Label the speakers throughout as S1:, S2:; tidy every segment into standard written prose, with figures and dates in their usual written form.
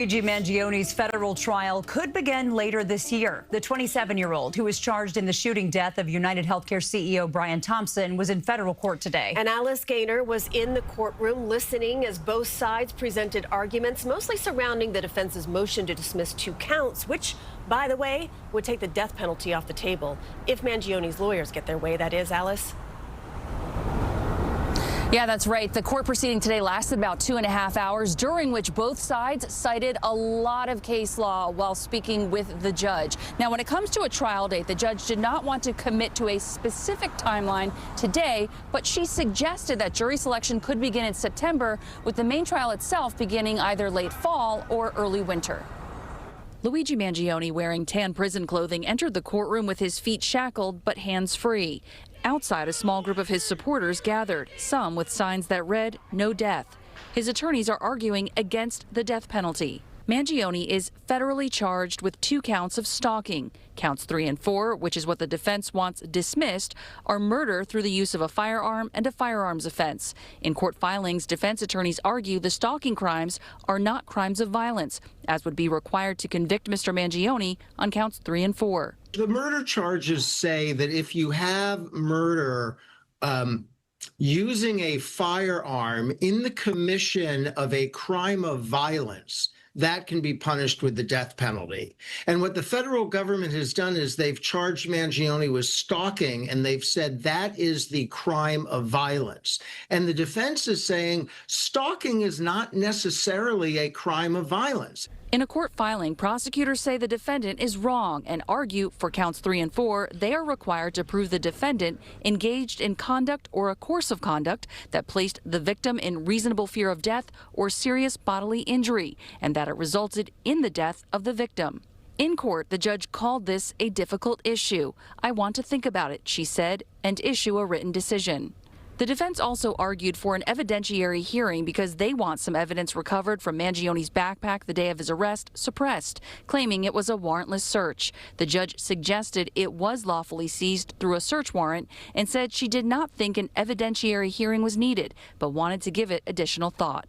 S1: Luigi Mangione's federal trial could begin later this year. The 27-year-old who was charged in the shooting death of United Healthcare CEO Brian Thompson was in federal court today.
S2: And Alice Gaynor was in the courtroom listening as both sides presented arguments, mostly surrounding the defense's motion to dismiss 2 counts, which, by the way, would take the death penalty off the table. If Mangione's lawyers get their way, that is, Alice.
S3: Yeah, that's right. The court proceeding today lasted about 2.5 hours, during which both sides cited a lot of case law while speaking with the judge. Now, when it comes to a trial date, the judge did not want to commit to a specific timeline today, but she suggested that jury selection could begin in September, with the main trial itself beginning either late fall or early winter. Luigi Mangione, wearing tan prison clothing, entered the courtroom with his feet shackled but hands-free. Outside, a small group of his supporters gathered, some with signs that read, "No death." His attorneys are arguing against the death penalty. Mangione is federally charged with 2 counts of stalking. Counts 3 and 4, which is what the defense wants dismissed, are murder through the use of a firearm and a firearms offense. In court filings, defense attorneys argue the stalking crimes are not crimes of violence, as would be required to convict Mr. Mangione on counts 3 and 4.
S4: The murder charges say that if you have murder using a firearm in the commission of a crime of violence, that can be punished with the death penalty. And what the federal government has done is they've charged Mangione with stalking, and they've said that is the crime of violence. And the defense is saying stalking is not necessarily a crime of violence.
S3: In a court filing, prosecutors say the defendant is wrong and argue for counts 3 and 4, they are required to prove the defendant engaged in conduct or a course of conduct that placed the victim in reasonable fear of death or serious bodily injury, and that it resulted in the death of the victim. In court, the judge called this a difficult issue. "I want to think about it," she said, and issue a written decision. The defense also argued for an evidentiary hearing because they want some evidence recovered from Mangione's backpack the day of his arrest suppressed, claiming it was a warrantless search. The judge suggested it was lawfully seized through a search warrant and said she did not think an evidentiary hearing was needed, but wanted to give it additional thought.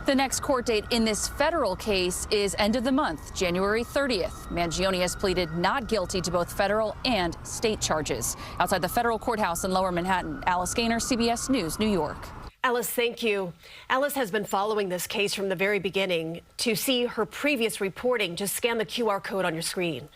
S3: The next court date in this federal case is end of the month, January 30th. Mangione has pleaded not guilty to both federal and state charges. Outside the federal courthouse in Lower Manhattan, Alice Gaynor, CBS News, New York.
S2: Alice, thank you. Alice has been following this case from the very beginning. To see her previous reporting, just scan the QR code on your screen.